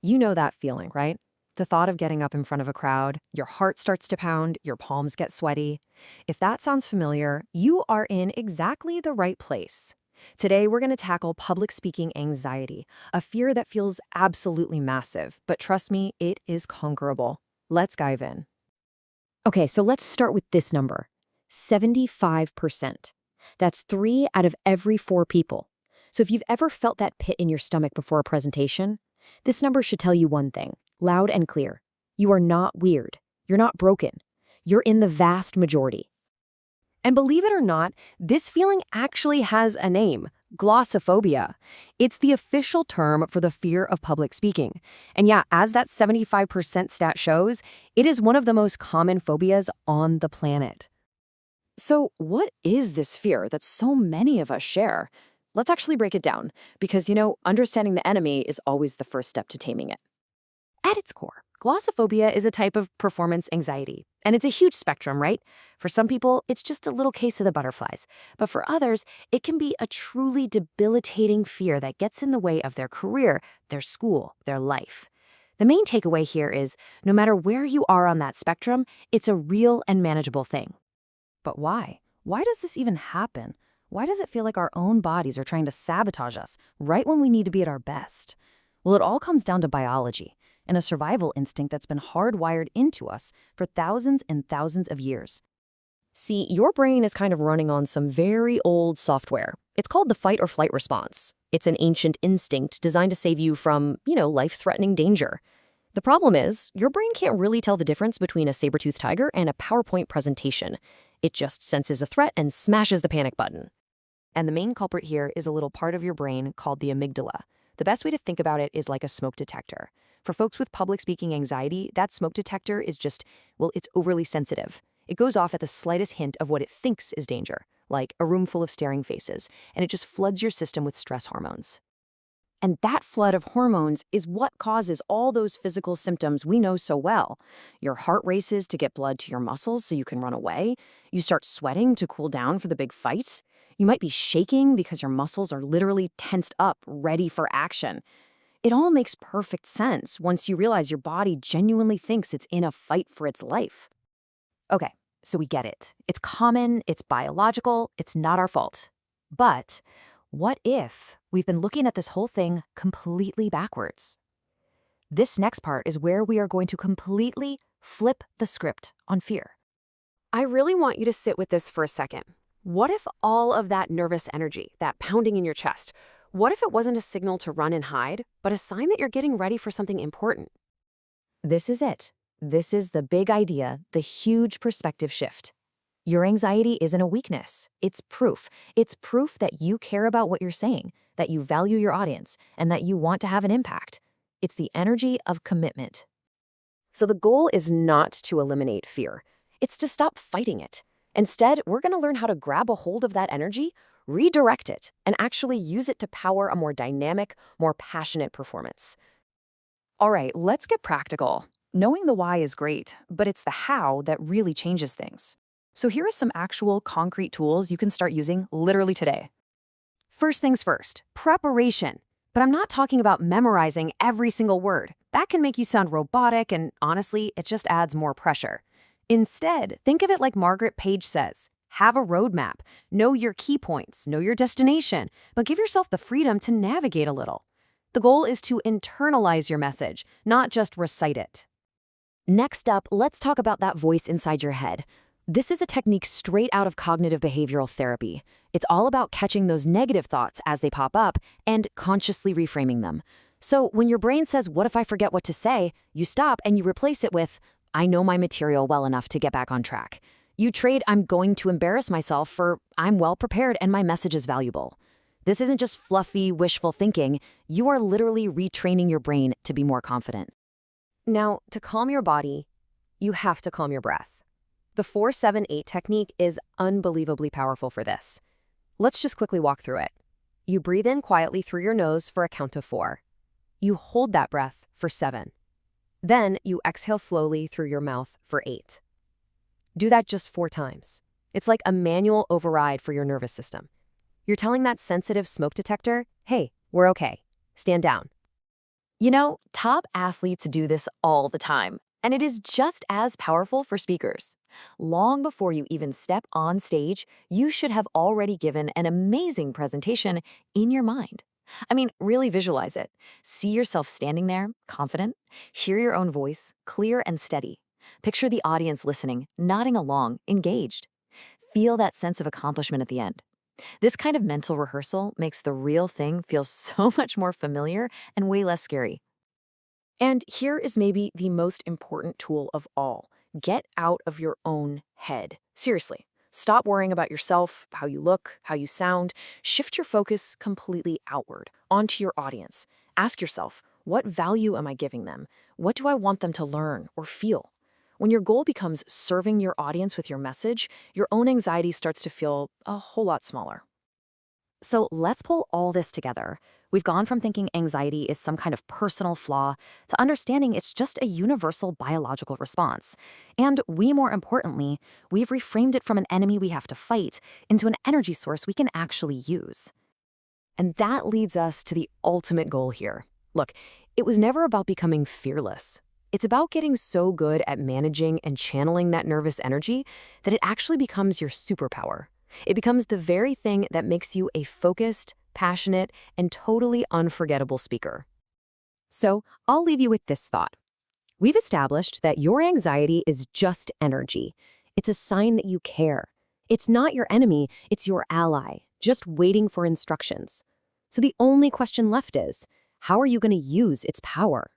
You know that feeling, right? The thought of getting up in front of a crowd, your heart starts to pound, your palms get sweaty. If that sounds familiar, you are in exactly the right place. Today, we're going to tackle public speaking anxiety, a fear that feels absolutely massive, but trust me, it is conquerable. Let's dive in. Okay, so let's start with this number 75%. That's 3 out of every 4 people. So if you've ever felt that pit in your stomach before a presentation, this number should tell you one thing, loud and clear. You are not weird. You're not broken. You're in the vast majority. And believe it or not, this feeling actually has a name, glossophobia. It's the official term for the fear of public speaking. And yeah, as that 75% stat shows, it is one of the most common phobias on the planet. So what is this fear that so many of us share? Let's actually break it down, because, understanding the enemy is always the first step to taming it. At its core, glossophobia is a type of performance anxiety, and it's a huge spectrum, right? For some people, it's just a little case of the butterflies, but for others, it can be a truly debilitating fear that gets in the way of their career, their school, their life. The main takeaway here is, no matter where you are on that spectrum, it's a real and manageable thing. But why? Why does this even happen? Why does it feel like our own bodies are trying to sabotage us right when we need to be at our best? Well, it all comes down to biology and a survival instinct that's been hardwired into us for thousands and thousands of years. See, your brain is kind of running on some very old software. It's called the fight or flight response. It's an ancient instinct designed to save you from, life-threatening danger. The problem is, your brain can't really tell the difference between a saber-toothed tiger and a PowerPoint presentation. It just senses a threat and smashes the panic button. And the main culprit here is a little part of your brain called the amygdala. The best way to think about it is like a smoke detector. For folks with public speaking anxiety, that smoke detector is it's overly sensitive. It goes off at the slightest hint of what it thinks is danger, like a room full of staring faces, and it just floods your system with stress hormones. And that flood of hormones is what causes all those physical symptoms we know so well. Your heart races to get blood to your muscles so you can run away. You start sweating to cool down for the big fight. You might be shaking because your muscles are literally tensed up, ready for action. It all makes perfect sense once you realize your body genuinely thinks it's in a fight for its life. Okay, so we get it. It's common, it's biological, it's not our fault. But what if we've been looking at this whole thing completely backwards? This next part is where we are going to completely flip the script on fear. I really want you to sit with this for a second. What if all of that nervous energy, that pounding in your chest, what if it wasn't a signal to run and hide, but a sign that you're getting ready for something important? This is it. This is the big idea, the huge perspective shift. Your anxiety isn't a weakness. It's proof. It's proof that you care about what you're saying, that you value your audience, and that you want to have an impact. It's the energy of commitment. So the goal is not to eliminate fear. It's to stop fighting it. Instead, we're going to learn how to grab a hold of that energy, redirect it, and actually use it to power a more dynamic, more passionate performance. All right, let's get practical. Knowing the why is great, but it's the how that really changes things. So here are some actual concrete tools you can start using literally today. First things first, preparation. But I'm not talking about memorizing every single word. That can make you sound robotic, and honestly, it just adds more pressure. Instead, think of it like Margaret Page says. Have a roadmap. Know your key points, know your destination, but give yourself the freedom to navigate a little. The goal is to internalize your message, not just recite it. Next up, let's talk about that voice inside your head. This is a technique straight out of cognitive behavioral therapy. It's all about catching those negative thoughts as they pop up and consciously reframing them. So when your brain says, "What if I forget what to say?" you stop and you replace it with, "I know my material well enough to get back on track." You trade "I'm going to embarrass myself" for "I'm well prepared and my message is valuable." This isn't just fluffy, wishful thinking. You are literally retraining your brain to be more confident. Now, to calm your body, you have to calm your breath. The 4-7-8 technique is unbelievably powerful for this. Let's just quickly walk through it. You breathe in quietly through your nose for a count of 4. You hold that breath for 7. Then you exhale slowly through your mouth for 8. Do that just 4 times. It's like a manual override for your nervous system. You're telling that sensitive smoke detector, "Hey, we're okay. Stand down." Top athletes do this all the time, and it is just as powerful for speakers. Long before you even step on stage, you should have already given an amazing presentation in your mind. Really visualize it. See yourself standing there, confident. Hear your own voice, clear and steady. Picture the audience listening, nodding along, engaged. Feel that sense of accomplishment at the end. This kind of mental rehearsal makes the real thing feel so much more familiar and way less scary. And here is maybe the most important tool of all. Get out of your own head. Seriously, stop worrying about yourself, how you look, how you sound. Shift your focus completely outward, onto your audience. Ask yourself, what value am I giving them? What do I want them to learn or feel? When your goal becomes serving your audience with your message, your own anxiety starts to feel a whole lot smaller. So let's pull all this together. We've gone from thinking anxiety is some kind of personal flaw to understanding it's just a universal biological response. And more importantly, we've reframed it from an enemy we have to fight into an energy source we can actually use. And that leads us to the ultimate goal here. Look, it was never about becoming fearless. It's about getting so good at managing and channeling that nervous energy that it actually becomes your superpower. It becomes the very thing that makes you a focused, passionate, and totally unforgettable speaker. So, I'll leave you with this thought. We've established that your anxiety is just energy. It's a sign that you care. It's not your enemy, it's your ally, just waiting for instructions. So the only question left is, how are you going to use its power?